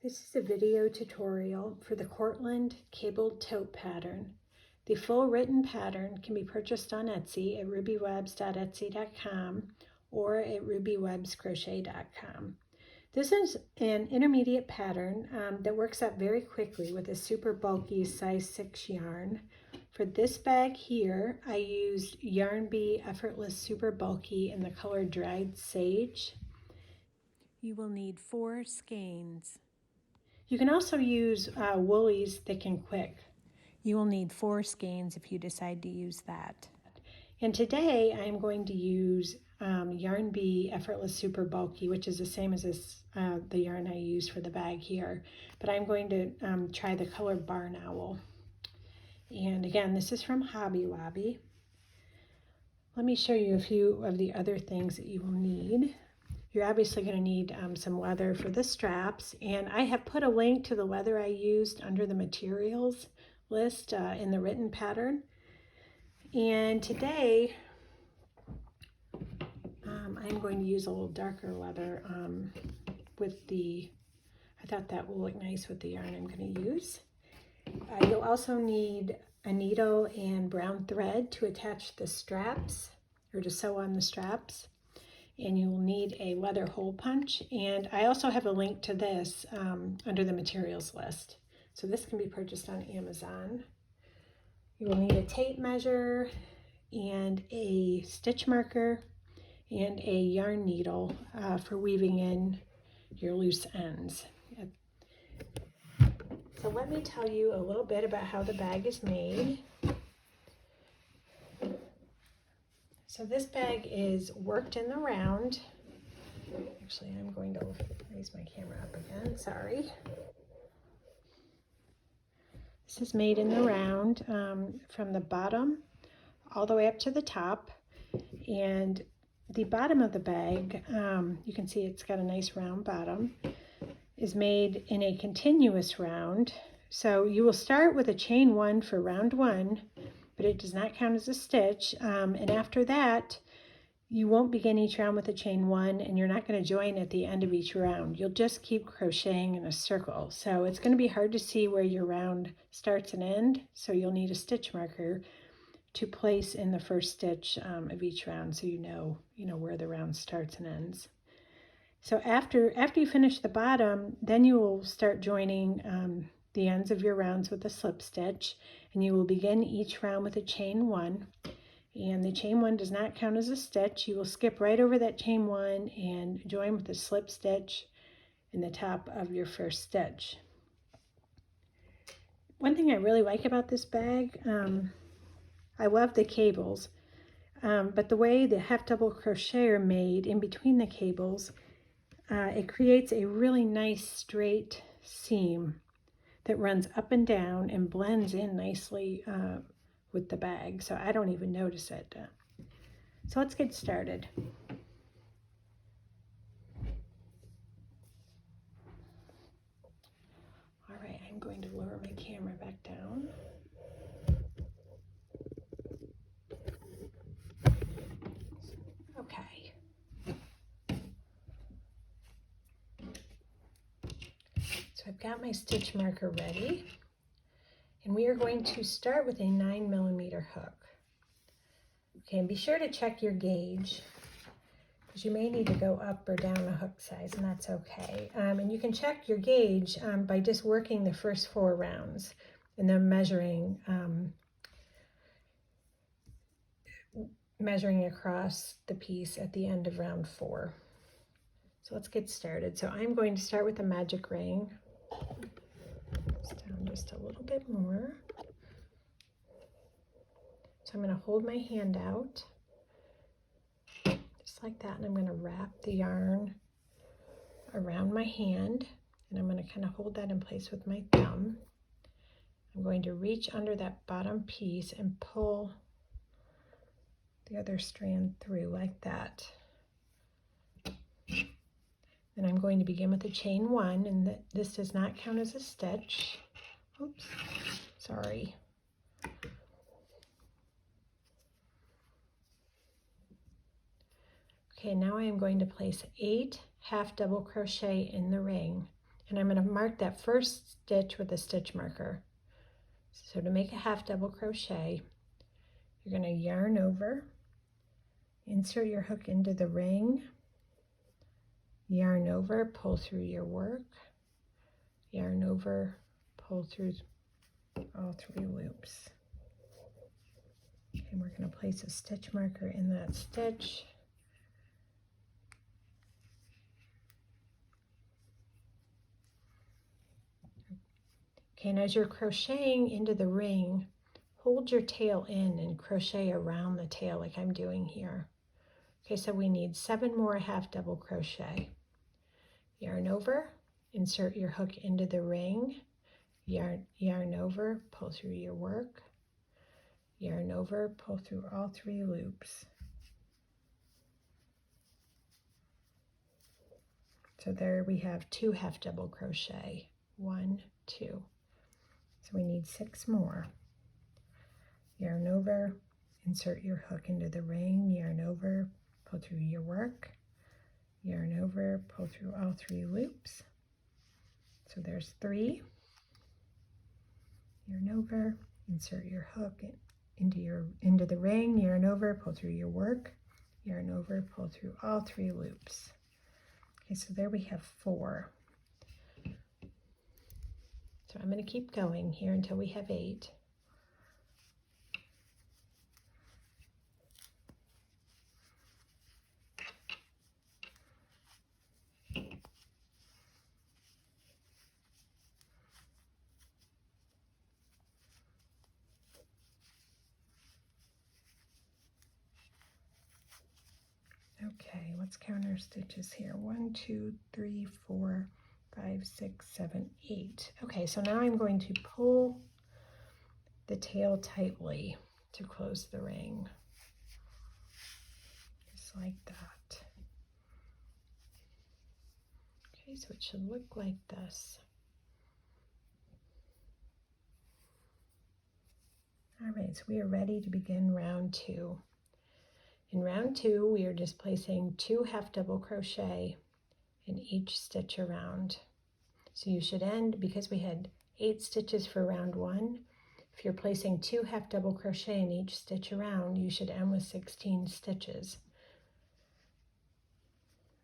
This is a video tutorial for the Kortland cabled tote pattern. The full written pattern can be purchased on Etsy at rubywebs.etsy.com or at rubywebscrochet.com. This is an intermediate pattern that works up very quickly with a super bulky size 6 yarn. For this bag here, I used Yarn Bee Effortless Super Bulky in the color Dried Sage. You will need 4 skeins. You can also use Woolies Thick and Quick. You will need 4 skeins if you decide to use that. And today I'm going to use Yarn Bee Effortless Super Bulky, which is the same as the yarn I used for the bag here. But I'm going to try the color Barn Owl. And again, this is from Hobby Lobby. Let me show you a few of the other things that you will need. You're obviously going to need some leather for the straps, and I have put a link to the leather I used under the materials list in the written pattern. And today I'm going to use a little darker leather I thought that will look nice with the yarn I'm going to use. You'll also need a needle and brown thread to attach the straps or to sew on the straps. And you will need a leather hole punch, and I also have a link to this under the materials list. So this can be purchased on Amazon. You will need a tape measure and a stitch marker and a yarn needle for weaving in your loose ends. So let me tell you a little bit about how the bag is made. So this bag is worked in the round. Actually, I'm going to raise my camera up again, sorry. This is made in the round from the bottom all the way up to the top. And the bottom of the bag, you can see it's got a nice round bottom, is made in a continuous round. So you will start with a chain 1 for round 1, but it does not count as a stitch. And after that, you won't begin each round with a chain 1, and you're not going to join at the end of each round. You'll just keep crocheting in a circle. So it's going to be hard to see where your round starts and ends. So you'll need a stitch marker to place in the first stitch of each round, so you know where the round starts and ends. So after you finish the bottom, then you will start joining the ends of your rounds with a slip stitch, and you will begin each round with a chain 1, and the chain 1 does not count as a stitch. You will skip right over that chain 1 and join with a slip stitch in the top of your first stitch. One thing I really like about this bag, I love the cables, but the way the half double crochet are made in between the cables, it creates a really nice straight seam that runs up and down and blends in nicely with the bag, so I don't even notice it. So let's get started. All right, I'm going to lower my camera back down. Okay. So I've got my stitch marker ready, and we are going to start with a 9mm hook. Okay, and be sure to check your gauge, because you may need to go up or down a hook size, and that's okay. And you can check your gauge by just working the first 4 rounds and then measuring across the piece at the end of round 4. So let's get started. So I'm going to start with a magic ring. Down just a little bit more. So I'm going to hold my hand out just like that, and I'm going to wrap the yarn around my hand, and I'm going to kind of hold that in place with my thumb. I'm going to reach under that bottom piece and pull the other strand through like that. Then I'm going to begin with a chain 1, and this does not count as a stitch. Oops, sorry. Okay, now I am going to place 8 half double crochet in the ring, and I'm going to mark that first stitch with a stitch marker. So to make a half double crochet, you're going to yarn over, insert your hook into the ring, yarn over, pull through your work, yarn over, pull through all 3 loops. And we're going to place a stitch marker in that stitch. Okay, and as you're crocheting into the ring, hold your tail in and crochet around the tail like I'm doing here. Okay, so we need 7 more half double crochet. Yarn over, insert your hook into the ring, yarn over, pull through your work, yarn over, pull through all 3 loops. So there we have 2 half double crochet, 1, 2. So we need 6 more. Yarn over, insert your hook into the ring, yarn over, pull through your work, yarn over, pull through all 3 loops. So there's 3. Yarn over, insert your hook into the ring, yarn over, pull through your work, yarn over, pull through all 3 loops. Okay, so there we have 4. So I'm going to keep going here until we have 8. Okay, let's count our stitches here. 1, 2, 3, 4, 5, 6, 7, 8. Okay, so now I'm going to pull the tail tightly to close the ring, just like that. Okay, so it should look like this. All right, so we are ready to begin round 2. In round 2, we are just placing 2 half double crochet in each stitch around. So you should end, because we had 8 stitches for round 1, if you're placing 2 half double crochet in each stitch around, you should end with 16 stitches.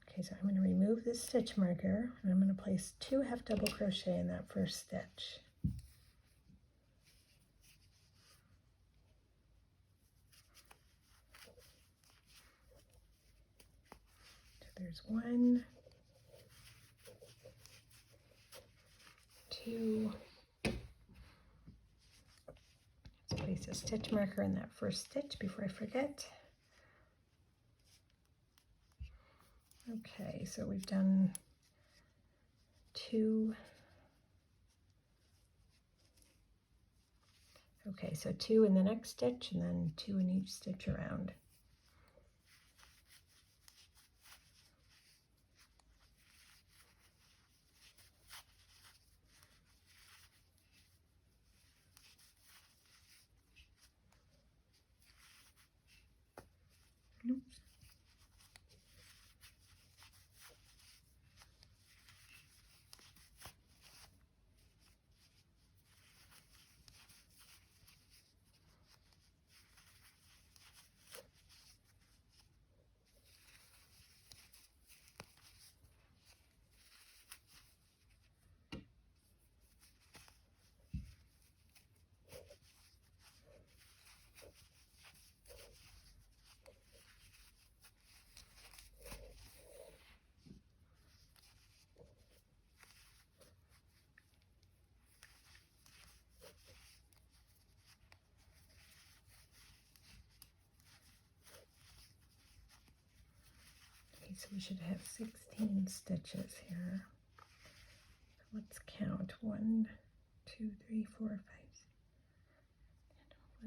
Okay, so I'm going to remove this stitch marker, and I'm going to place 2 half double crochet in that first stitch. So there's 1, 2. Let's place a stitch marker in that first stitch before I forget. Okay, so we've done 2. Okay, so 2 in the next stitch and then 2 in each stitch around. Oops. So we should have 16 stitches here. Let's count. 1, 2, 3, 4, 5,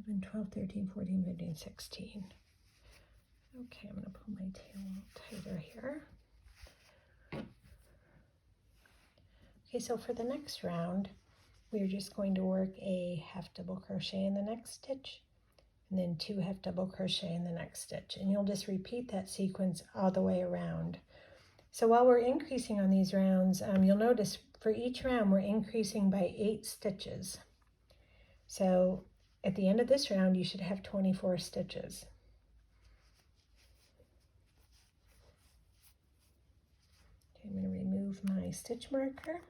11, 12, 13, 14, 15, 16. Okay, I'm going to pull my tail a little tighter here. Okay, so for the next round, we're just going to work a half double crochet in the next stitch, and then 2 half double crochet in the next stitch, and you'll just repeat that sequence all the way around. So while we're increasing on these rounds, you'll notice for each round we're increasing by 8 stitches. So at the end of this round you should have 24 stitches. Okay, I'm going to remove my stitch marker.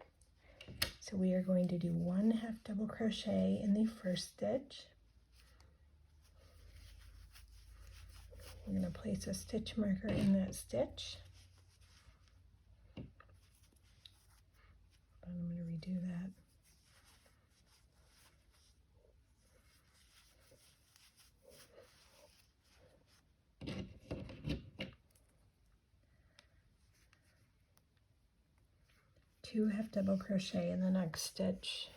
So we are going to do 1 half double crochet in the first stitch. We're going to place a stitch marker in that stitch. I'm going to redo that. Two half double crochet in the next stitch.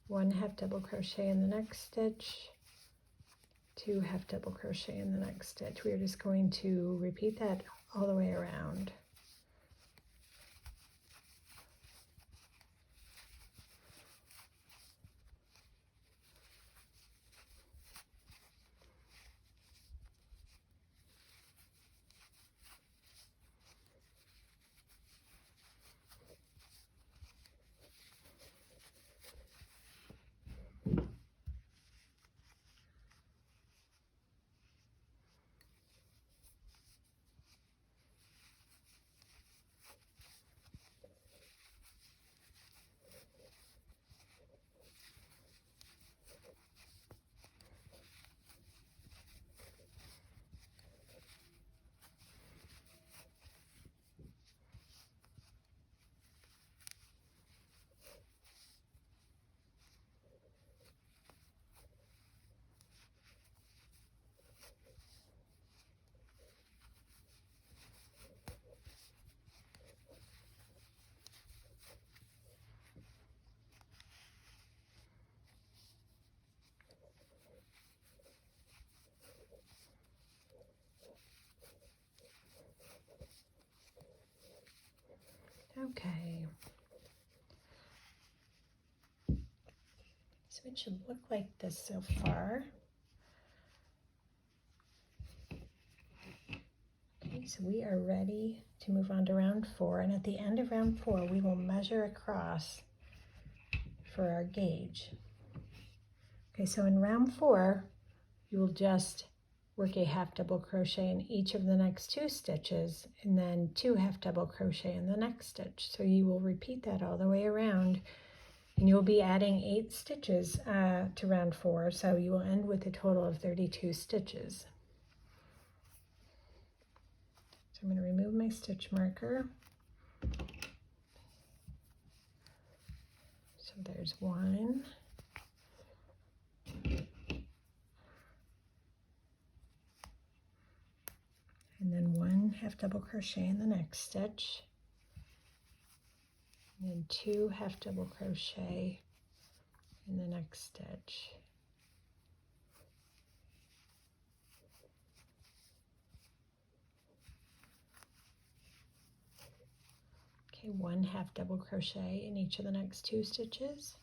One half double crochet in the next stitch. 2 half double crochet in the next stitch. We are just going to repeat that all the way around. Okay. So it should look like this so far. Okay, so we are ready to move on to round 4, and at the end of round 4 we will measure across for our gauge. Okay, so in round 4 you will just work a half double crochet in each of the next 2 stitches and then 2 half double crochet in the next stitch. So you will repeat that all the way around, and you will be adding 8 stitches to round 4, so you will end with a total of 32 stitches. So I'm going to remove my stitch marker. So there's 1. And then 1 half double crochet in the next stitch, and then 2 half double crochet in the next stitch. Okay, 1 half double crochet in each of the next 2 stitches.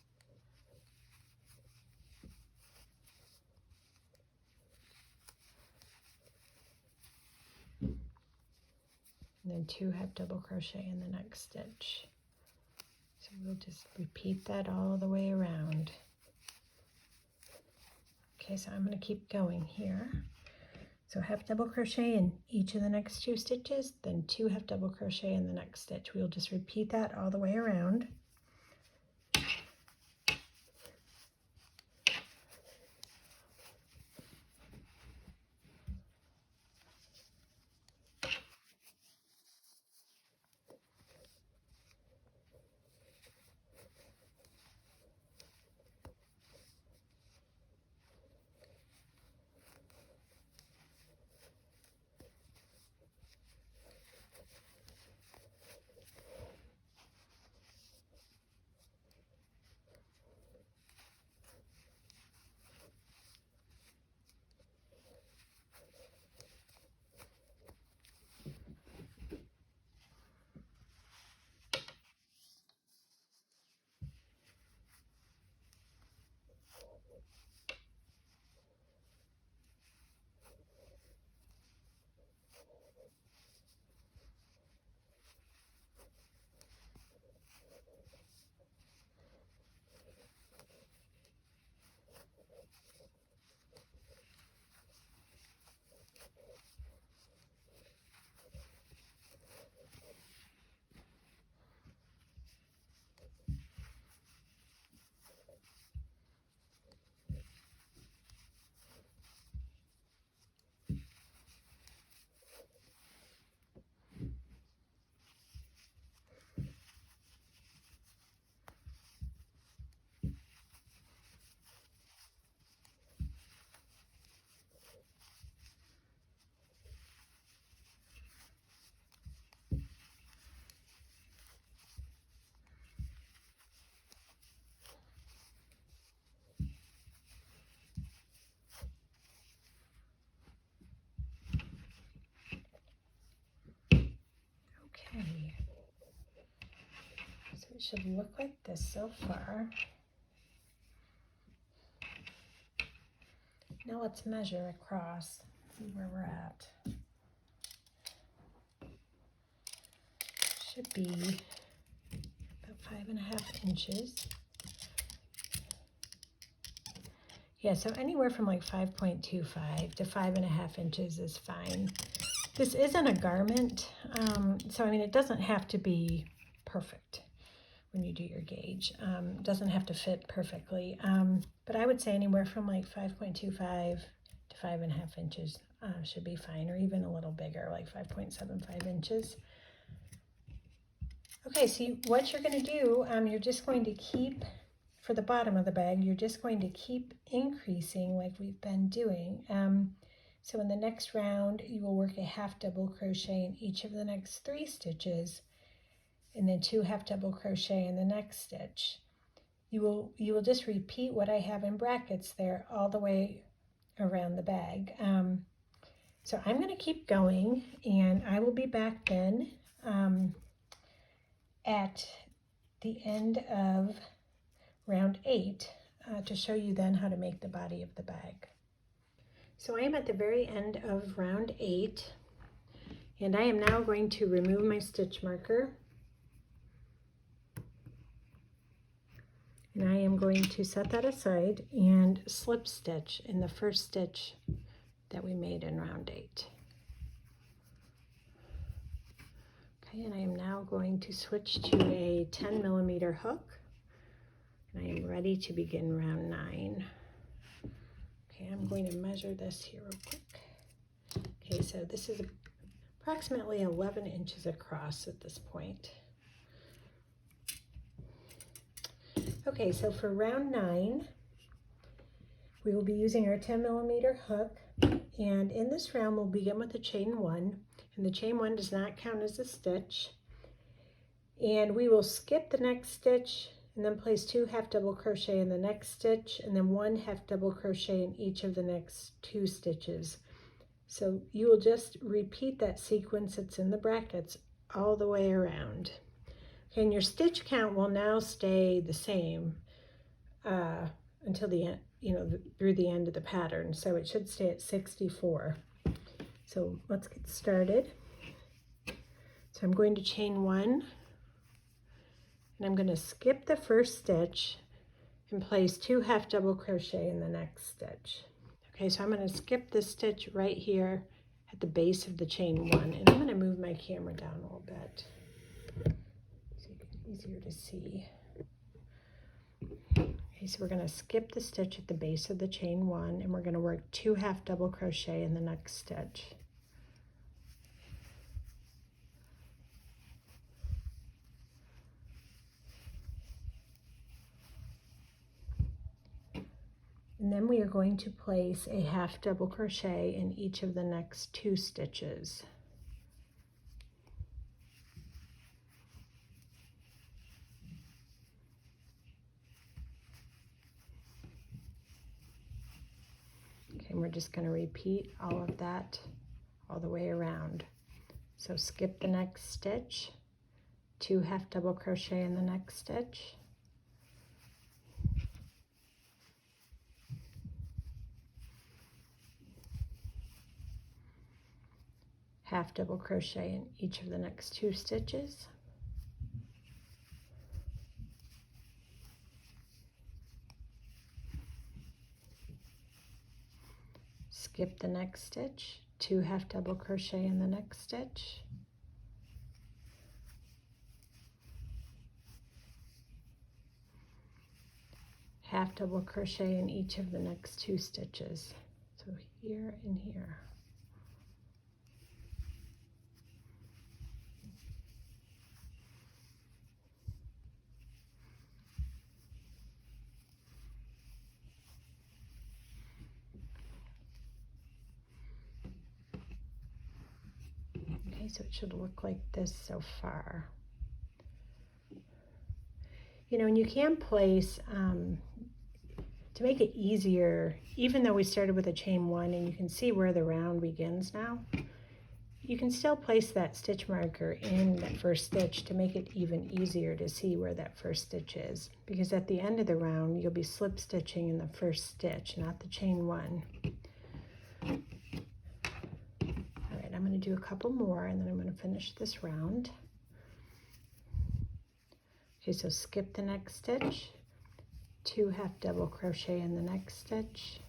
And then 2 half double crochet in the next stitch. So we'll just repeat that all the way around. Okay, so I'm going to keep going here. So half double crochet in each of the next 2 stitches, then 2 half double crochet in the next stitch. We'll just repeat that all the way around. it should look like this so far. Now let's measure across, see where we're at. Should be about 5.5 inches. Yeah, so anywhere from like 5.25 to 5.5 inches is fine. This isn't a garment, so I mean, it doesn't have to be perfect when you do your gauge. It doesn't have to fit perfectly, but I would say anywhere from like 5.25 to 5.5 inches should be fine, or even a little bigger, like 5.75 inches. Okay, so what you're going to do, you're just going to keep, for the bottom of the bag, you're just going to keep increasing like we've been doing. So in the next round, you will work a half double crochet in each of the next 3 stitches, and then 2 half double crochet in the next stitch. You will just repeat what I have in brackets there all the way around the bag. So I'm going to keep going, and I will be back then at the end of round 8 to show you then how to make the body of the bag. So I am at the very end of round 8, and I am now going to remove my stitch marker, and I am going to set that aside and slip stitch in the first stitch that we made in round 8. Okay, and I am now going to switch to a 10mm hook, and I am ready to begin round 9. Okay, I'm going to measure this here real quick. Okay, so this is approximately 11 inches across at this point. Okay, so for round 9, we will be using our 10mm hook, and in this round we'll begin with a chain 1, and the chain 1 does not count as a stitch, and we will skip the next stitch and then place 2 half double crochet in the next stitch, and then 1 half double crochet in each of the next 2 stitches. So you will just repeat that sequence that's in the brackets all the way around. Okay, and your stitch count will now stay the same until the end, through the end of the pattern. So it should stay at 64. So let's get started. So I'm going to chain 1. And I'm going to skip the first stitch and place 2 half double crochet in the next stitch. Okay, so I'm going to skip this stitch right here at the base of the chain 1, and I'm going to move my camera down a little bit so it's easier to see. Okay, so we're going to skip the stitch at the base of the chain 1, and we're going to work 2 half double crochet in the next stitch. And then we are going to place a half double crochet in each of the next 2 stitches. Okay, and we're just going to repeat all of that all the way around. So skip the next stitch, 2 half double crochet in the next stitch, half double crochet in each of the next 2 stitches, skip the next stitch, 2 half double crochet in the next stitch, half double crochet in each of the next 2 stitches. So here and here. Okay, so it should look like this so far. And you can place, to make it easier, even though we started with a chain 1 and you can see where the round begins now, you can still place that stitch marker in that first stitch to make it even easier to see where that first stitch is, because at the end of the round you'll be slip stitching in the first stitch, not the chain one. All right, I'm going to do a couple more and then I'm going to finish this round. Okay, so skip the next stitch, 2 half double crochet in the next stitch,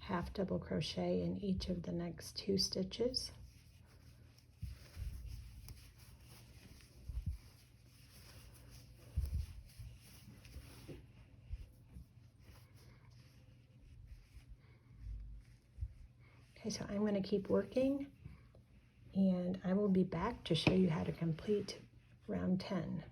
half double crochet in each of the next 2 stitches, okay, so I'm going to keep working and I will be back to show you how to complete round 10.